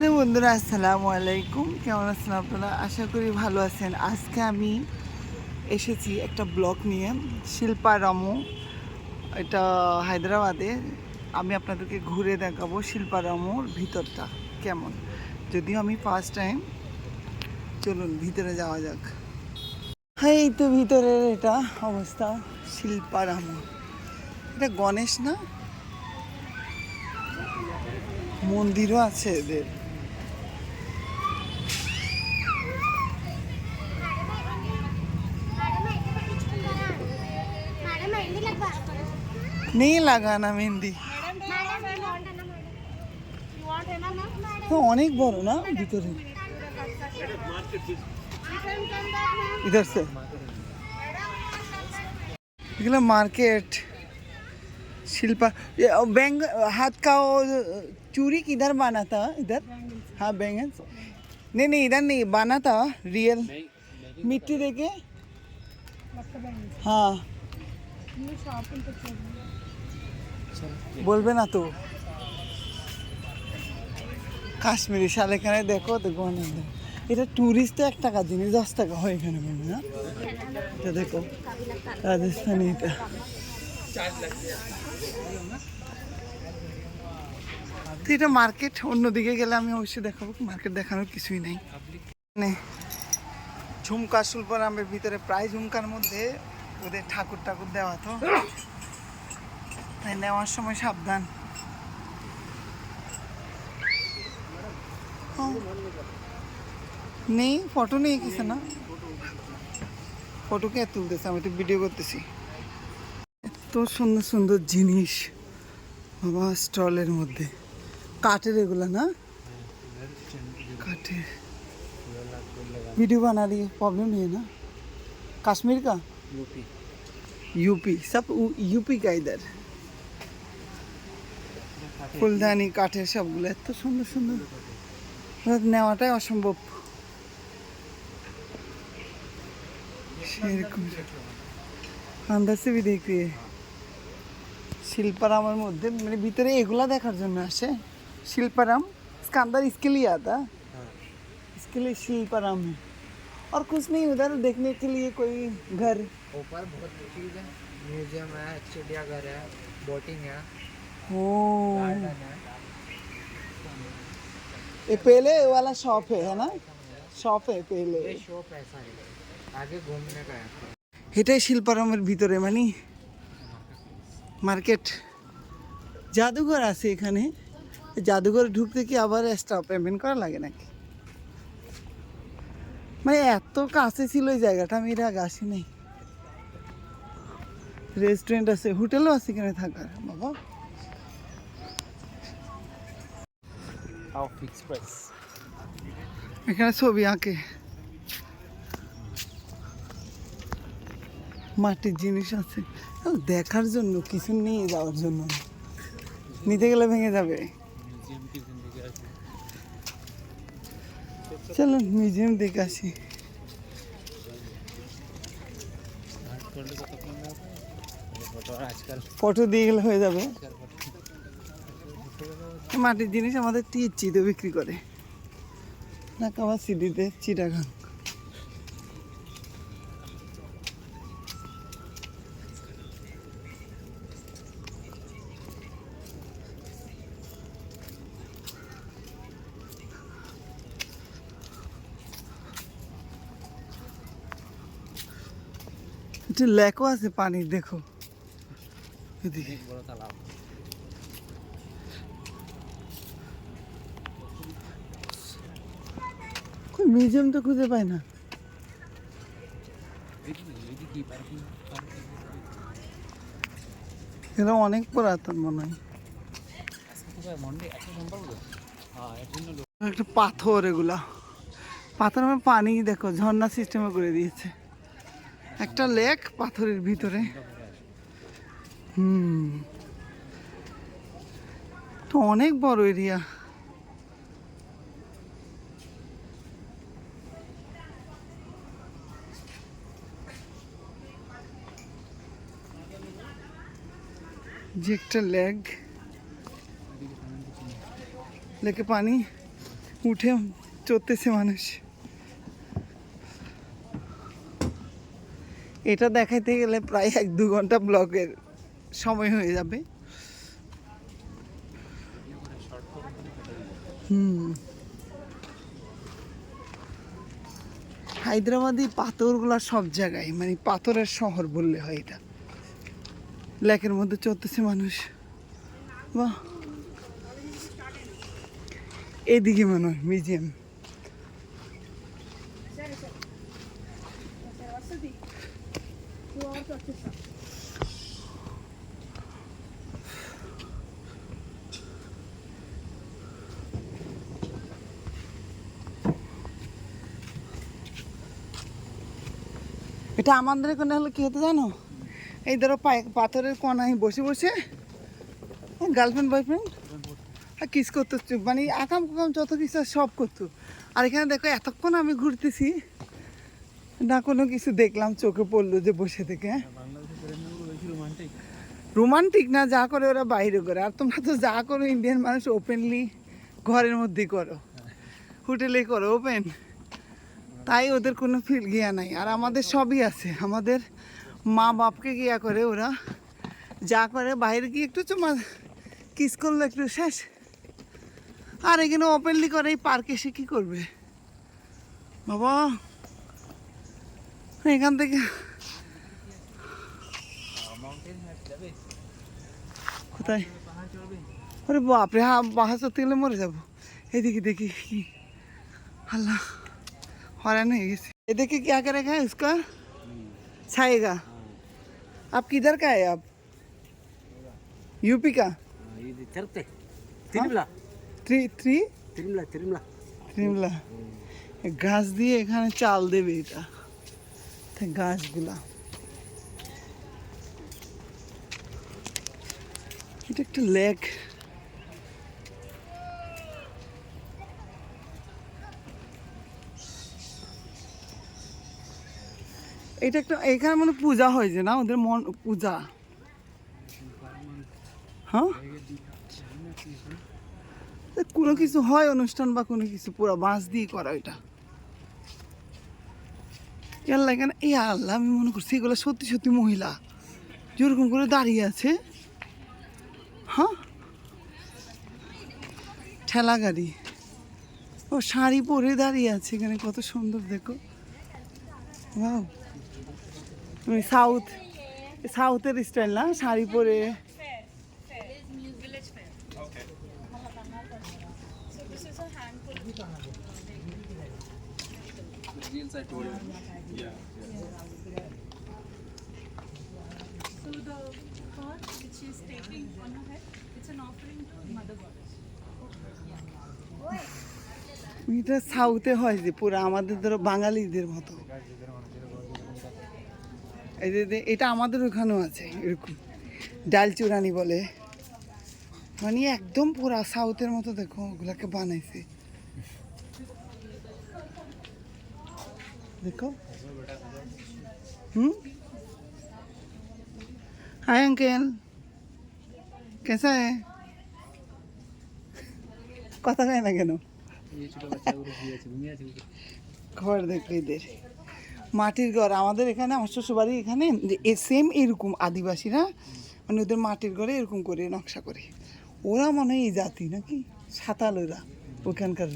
বন্ধুরা আসসালামু আলাইকুম, কেমন আছেন আপনারা? আশা করি ভালো আছেন। আজকে আমি এসেছি একটা ব্লগ নিয়ে, শিল্পারামু। এটা হায়দ্রাবাদে। আমি আপনাদেরকে ঘুরে দেখাবো শিল্পারামুর ভিতরটা কেমন, যদিও আমি ফার্স্ট টাইম। চলুন ভিতরে যাওয়া যাক। হ্যাঁ, এই তো ভিতরের এটা অবস্থা। শিল্পারামু, এটা গণেশ না? মন্দিরও আছে এদের। नहीं লাগানা মেহেন্দি তো অনেক বড় না ভিতরে। इधर से এগুলো मार्केट शिल्पा। बैंग हाथ का वो चूड़ी किधर बना था? इधर। हाँ बैंगन। नहीं नहीं इधर नहीं बना था रियल मिट्टी देके। हाँ বলবে না তো। কাশ্মীরি শাল এখানে দেখো দেখো অনেক। এটা ট্যুরিস্ট 1 টাকা জিনিস 10 টাকা হয় এখানে, বলবে না? এটা দেখো রাজস্থানি। এটা তো এটা মার্কেট। অন্যদিকে গেলে আমি অবশ্যই দেখাবো। মার্কেট দেখানোর কিছুই নেই। মানে ঝুমকা শিল্পারামের ভিতরে প্রায় ঝুমকার মধ্যে ওদের ঠাকুর ঠাকুর দেওয়া, তো তাই নেওয়ার সময় সাবধান। নেই ফটো নেই কিছু না। ফটো কে তুলতেছে? আমি তো ভিডিও করতেছি। এত সুন্দর সুন্দর জিনিস বাবা স্টলের মধ্যে। কাঠের এগুলো না? काटे वीडियो बना रही है, प्रॉब्लम नहीं है ना? कश्मीर का यूपी सब यूपी का इधर ফুলদানি কাঠের সবগুলো এত সুন্দর সুন্দর, নেওয়াটাই অসম্ভব। সেরকম अंदर से भी देख रही है। শিল্পারামের মধ্যে মানে ভিতরে এগুলা দেখার জন্য আসে। শিল্পারাম इसका अंदर इसके लिए आता, इसके लिए शिल्पाराम है और कुछ नहीं। उधर देखने के लिए कोई घर ऊपर बहुत चीज है, म्यूजियम है, चिड़ियाघर है, बोटिंग है, गार्डन है। ये पहले वाला शॉप है ना? शॉप है पहले। ये शॉप ऐसा है, आगे घूमने का है। এটাই শিল্পারামের ভিতরে মানে মার্কেট। জাদুঘর আছে এখানে। জাদুঘরে ঢুকতে কি আবার এক্সট্রা পেমেন্ট করা লাগে নাকি? মানে এত কাছে ছিল এই জায়গাটা, আমি এর আগে আসি নাই। রেস্টুরেন্ট আছে, হোটেলও আছে এখানে থাকার বাবা। এখানে ছবি আঁকে, মাটির জিনিস আছে দেখার জন্য, কিছু নিয়ে যাওয়ার জন্য। নিতে গেলে ভেঙে যাবে। চলো মিউজিয়াম দেখে আসি। ফটো দিয়ে গেলে হয়ে যাবে। মাটির জিনিস আমাদের টিএচিতে বিক্রি করে না, কাবার সিটিতে চিটাগাং। একটু লেকও আছে পানির, দেখো এদিকে বড় তালাব। মিউজিয়াম তো খুঁজে পাই না। এরা অনেক পুরাতন মনে হয়। একটা পাথর, এগুলা পাথর আমার পানি দেখো ঝর্ণা সিস্টেমে করে দিয়েছে। একটা লেক পাথরের ভিতরে। তো অনেক বড় এরিয়া। যে একটা লেক, লেকে পানি উঠে চড়তেছে মানুষ। এটা দেখাইতে গেলে প্রায় 1-2 ঘন্টা ব্লগের সময় হয়ে যাবে। হায়দ্রাবাদি পাথরগুলা সব জায়গায়, মানে পাথরের শহর বললে হয় এটা। লেকের মধ্যে চলতেছে মানুষ। বাহ, এদিকে মনে হয় মিউজিয়াম। এটা আমাদের এখানে হলে কি হতো জানো, এই ধরো পাথরের কোনায় বসে বসে গার্লফ্রেন্ড বয়ফ্রেন্ড কিস করতো, মানে আকাম কুকাম যত কিছু সব করতো। আর এখানে দেখো এতক্ষণ আমি ঘুরতেছি না কোনো কিছু দেখলাম, চোখে পড়লো যে বসে থেকে। রোমান্টিক না, যা করে ওরা বাইরে করে, আর তোমরা তো যা করো ইন্ডিয়ান মানুষ ওপেনলি ঘরের মধ্যেই করো, হোটেলে করো ওপেন, তাই ওদের কোনো ফিল গিয়া নাই। আর আমাদের সবই আছে, আমাদের মা বাপকে গিয়া করে, ওরা যা করে বাইরে গিয়ে একটু চুমা কিস করলো একটু শেষ। আর এখানে ওপেনলি করে, এই পার্কে এসে কী করবে বাবা? এখান থেকে কোথায়? আরে বাপরে, হ্যাঁ পাহাড় চড়তে গেলে মরে যাবো। এদিকে দেখি কি আল্লাহ, হয়রান হয়ে গেছে। এদিকে क्या कर रखा है उसका छाएगा। आप किधर का है? आप यूपी का? तिरुमला त्रिमला। ঘাস দিয়ে এখানে চাল দেবে, এটা গাছগুলা। এটা একটা লেক। এটা একটা, এখানে মানে পূজা হয়েছে না ওদের মন পূজা, হ্যাঁ কোনো কিছু হয় অনুষ্ঠান বা কোনো কিছু, পুরো বাঁশ দিয়ে করা এটা। আল্লাহ এখানে, এই আল্লাহ আমি মনে করছি এগুলো সত্যি সত্যি মহিলা যেরকম করে দাঁড়িয়ে আছে। হ্যাঁ, ঠেলা গাড়ি, ও শাড়ি পরে দাঁড়িয়ে আছে এখানে, কত সুন্দর দেখো। ওয়াও, তুমি সাউথের স্টাইল না, শাড়ি পরে। So the part which she is taking on her head, it's an offering to Mother Goddess. এটা সাউথে হয় যে পুরো আমাদের ধরো বাঙালিদের মতো। এই যে এটা আমাদের ওখানেও আছে এরকম, ডাল চুরানি বলে, মানে একদম পুরা সাউথের মতো। দেখো ওগুলাকে বানাইছে, দেখো। हाय अंकल, कैसा है? কথা কয় না কেন? ঘর দেখো এদের, মাটির ঘর। আমাদের এখানে আমার শ্বশুরবাড়ি এখানে সেম এরকম আদিবাসীরা, মানে ওদের মাটির ঘরে এরকম করে নকশা করে। ওরা মনে হয় এই জাতি নাকি সাঁতাল, ওরা ওখানকার।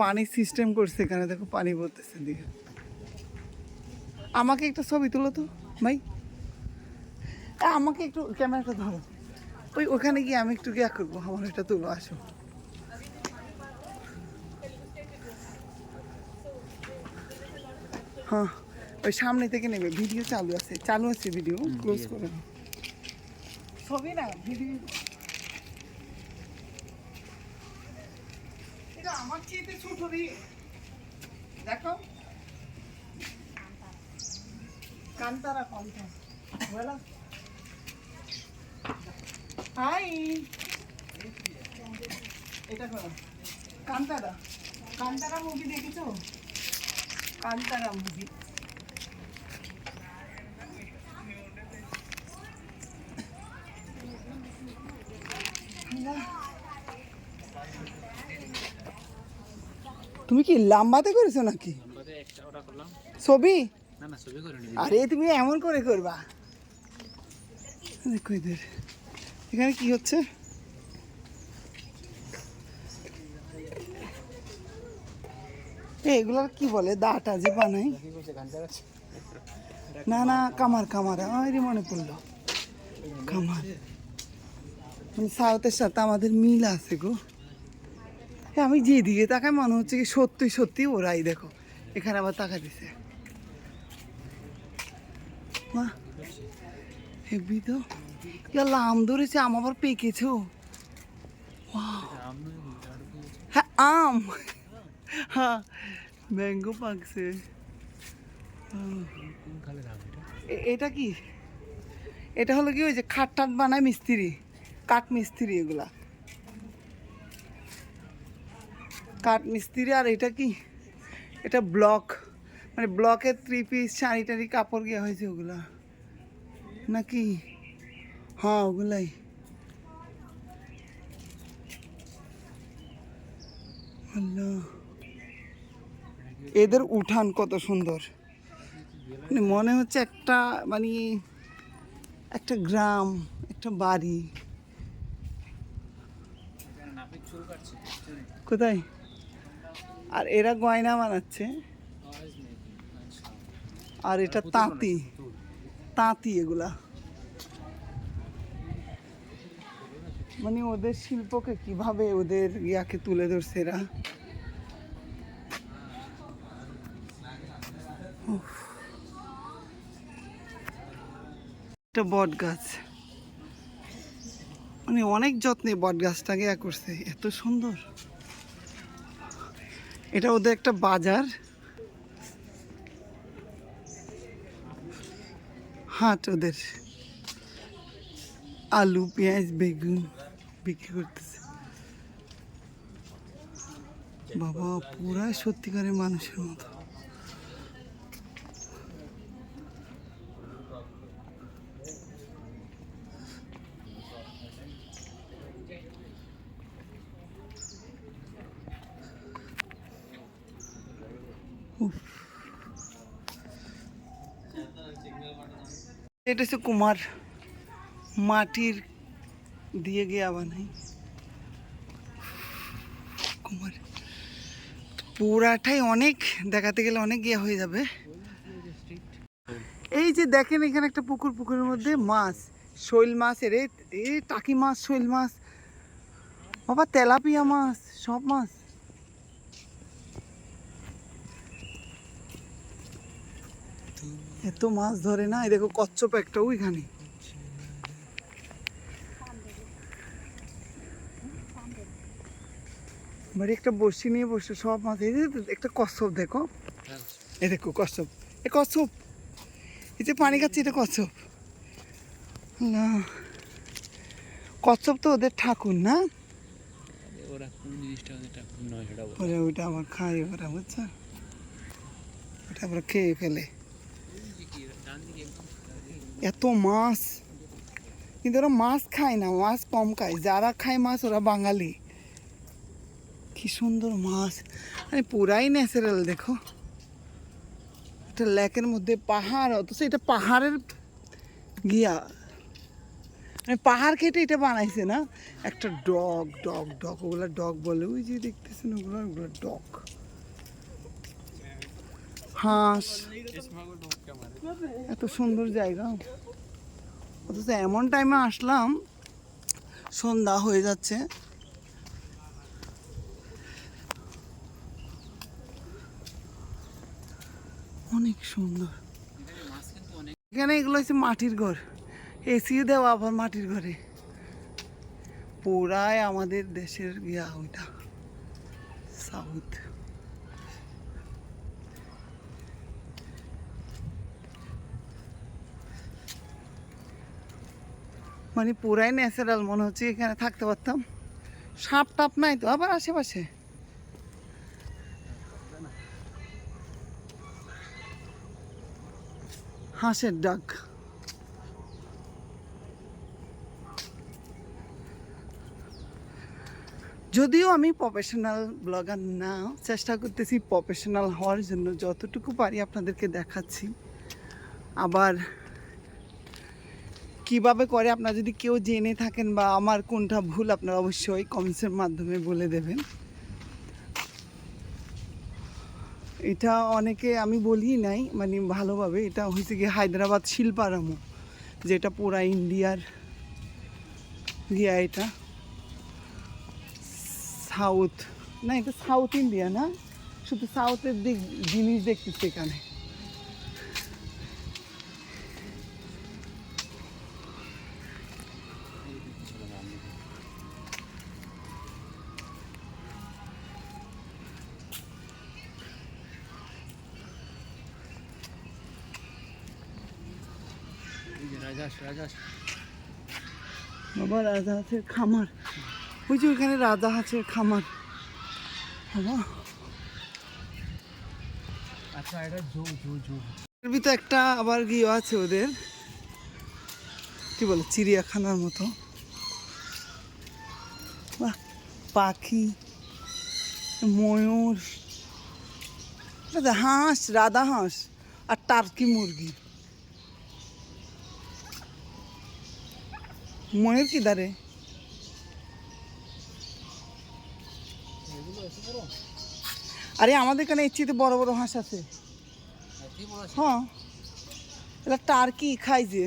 পানির সিস্টেম করছে এখানে, দেখো পানি পড়তেছে দিকে। আমাকে একটা ছবি তুলো তো ভাই, আমাকে একটু ক্যামেরাটা ধরো, ওখানে গিয়ে আমি একটু ইয়া করবো, আমার এটা তুলো, আসো। হ্যাঁ, ওই সামনে থেকে নেবে, ভিডিও চালু আছে ভিডিও, ক্লোজ করে ছবি না ভিডিও। এটা আমার চেয়ে ছোট রে, দেখো কান্তারা কন্ঠা বলো। হাই, এটা করো কান্তারা মুভি দেখেছো? কান্তারা মুভি, তুমি কি লাম্বাতে করেছো নাকি আমাদের একটা ওটা করলাম ছবি? না না ছবি করে নিবি আরে তুমি এমন করে করবা। দেখো এদের এখানে কি হচ্ছে। এগুলার কি বলে দাটা যে বানাই? কি করছে গান চালাচ্ছে না না কামার কামার আমারই মনে পড়লো কামার। মানে সাউথের সাথে আমাদের মিল আছে গো। আমি যেদিকে তাকাই মনে হচ্ছে কি সত্যি সত্যি ওরাই। দেখো এখানে আবার তাকা দিছে মা হেবি তো। ইয়াল্লা আম ধরেছে, আম আবার পেকেছো। হ্যাঁ আম, হ্যাঁ ম্যাঙ্গো পাকছে। এটা কি? এটা হলো কি ওই যে খাট টাট বানায় মিস্ত্রি, কাঠ মিস্ত্রি এগুলা কাঠ মিস্ত্রি। আর এটা কি? এটা ব্লক, মানে ব্লকের 3 পিস শাড়ি টাড়ি কাপড় গিয়া হয়েছে ওগুলা নাকি? হ্যাঁ ওগুলাই। আল্লাহ এদের উঠান কত সুন্দর, মানে মনে হচ্ছে একটা মানে একটা গ্রাম, একটা বাড়ি। কোথায়? আর এরা গয়না বানাচ্ছে। আর এটা তাঁতি, তাঁতি এগুলা মানে ওদের শিল্পকে কিভাবে ওদের ইয়াকে তুলে ধরছে এরা। একটা বট গাছ, মানে অনেক যত্নে বট গাছটাকে ইয়া করছে, এত সুন্দর। এটা ওদের একটা বাজার, হাট ওদের। আলু পেঁয়াজ বেগুন বিক্রি করতেছে। বাবা পুরা সত্যিকারের মানুষের মতো। এটা হচ্ছে কুমার, মাটির দিয়ে গিয়ে বানাই কুমার। পুরাটাই অনেক দেখাতে গেলে অনেক গিয়া হয়ে যাবে। এই যে দেখেন এখানে একটা পুকুর, পুকুরের মধ্যে মাছ, শৈল মাছ, এর এই টাকি মাছ, শৈল মাছ, বাবা তেলাপিয়া মাছ, সব মাছ। এত মাছ ধরে না। এই দেখো কচ্ছপ একটা ওইখানে। বাড়ি একটা বসি নিয়ে বসে সব মাছ। এই যে একটা কচ্ছপ দেখো, এই দেখো কচ্ছপ, এ কচ্ছপ, এই যে পানি খাচ্ছে এটা কচ্ছপ না। কচ্ছপ তো ওদের ঠাকুর না? ওরা কোন জিনিসটা ওদের ঠাকুর নয় সেটা বলে। ওরা ওইটা আবার খায় ওরা, বুঝছো? ওটা আবার খেয়ে ফেলে। এত মাছ, কিন্তু ওরা মাছ খায় না, মাছ কম খায়। যারা খায় মাছ ওরা বাঙালি। কি সুন্দর মাছ, মানে পুরাই ন্যাচারাল। দেখো একটা লেকের মধ্যে পাহাড়, অথচ এটা পাহাড়ের গিয়া, মানে পাহাড় কেটে এটা বানাইছে না। একটা ডগ, ডগ ডগ ওগুলা ডগ বলে, ওই যে দেখতেছেন ওগুলো, ওগুলো ডগ। হাঁস, এত সুন্দর জায়গা। অথচ এমন টাইমে আসলাম সন্ধ্যা হয়ে যাচ্ছে। অনেক সুন্দর। এখানে এগুলো হচ্ছে মাটির ঘর, এসিও দেওয়া আবার মাটির ঘরে। পুরাই আমাদের দেশের ইয়া ওইটা সাউথ। মানে পুরাই ন্যাচারাল, মনে হচ্ছে এখানে থাকতে পারতাম। সাপ টাপ নাই তো আবার আশেপাশে। হাঁসের ডাক, যদিও আমি প্রফেশনাল ব্লগার না, চেষ্টা করতেছি প্রফেশনাল হওয়ার জন্য, যতটুকু পারি আপনাদেরকে দেখাচ্ছি। আবার কিভাবে করে আপনারা যদি কেউ জেনে থাকেন বা আমার কোনটা ভুল, আপনারা অবশ্যই কমেন্টসের মাধ্যমে বলে দেবেন। এটা অনেকে আমি বলি নাই মানে ভালোভাবে, এটা হয়েছে কি হায়দ্রাবাদ শিল্পারামু, যেটা পুরা ইন্ডিয়ার এটা সাউথ না, এটা সাউথ ইন্ডিয়া না, শুধু সাউথের দিক জিনিস দেখতেছি এখানে। বাবা রাজাহাঁসের খামার, ওই যে ওইখানে রাজাহাঁসের খামার বাবা। আচ্ছা এটা জু জু জু এর ভিতরে একটা আবার গিয়ে আছে ওদের কি বলে চিড়িয়াখানার মতো। বাহ, পাখি, ময়ূর, হাঁস, রাধা হাঁস আর টার্কি মুরগি। ময়ূর কি দাঁড়ে? আরে আমাদের এখানে এর চেয়ে বড় বড় হাঁস আছে। হ্যাঁ, এটা টার্কি খাই যে।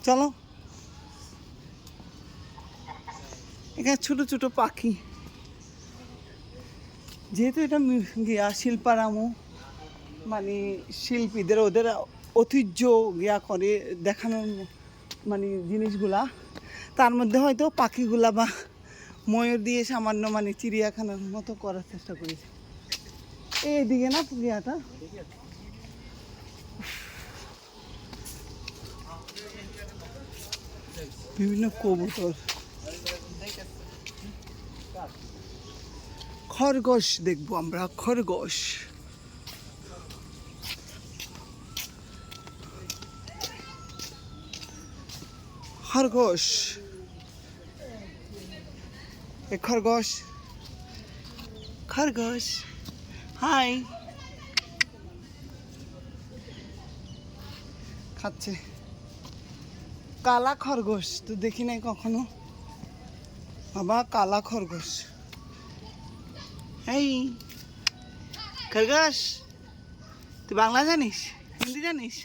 চলো, এখানে ছোট ছোট পাখি, যেহেতু এটা গিয়া শিল্পারামও মানে শিল্পীদের ওদের ঐতিহ্য গিয়া করে দেখানোর মানে জিনিসগুলা, তার মধ্যে হয়তো পাখিগুলা বা ময়ূর দিয়ে সামান্য মানে চিড়িয়াখানার মতো করার চেষ্টা করেছে। এইদিকে না গিয়াটা, বিভিন্ন কবুতর, খরগোশ দেখবো আমরা, খরগোশ। খরগোশ, এ খরগোশ, খরগোশ, হাই, খাচ্ছে। কালা খরগোশ তো দেখি নাই কখনো বাবা, কালা খরগোশ। এই খরগোশ, তুই বাংলা জানিস, হিন্দি জানিস?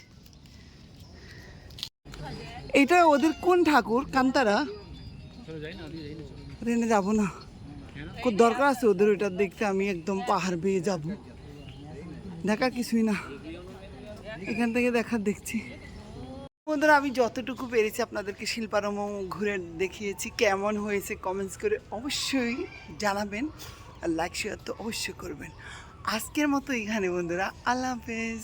এটা ওদের কোন ঠাকুর? কান্তারা? ট্রেনে যাবো না, খুব দরকার আছে ওদের ওইটা দেখতে। আমি একদম পাহাড় বেয়ে যাব, দেখার কিছুই না, এখান থেকে দেখার দেখছি। বন্ধুরা, আমি যতটুকু পেরেছি আপনাদেরকে শিল্পারামও ঘুরে দেখিয়েছি। কেমন হয়েছে কমেন্টস করে অবশ্যই জানাবেন, আর লাইক শেয়ার তো অবশ্যই করবেন। আজকের মতো এখানে বন্ধুরা, আল্লাহ হাফেজ।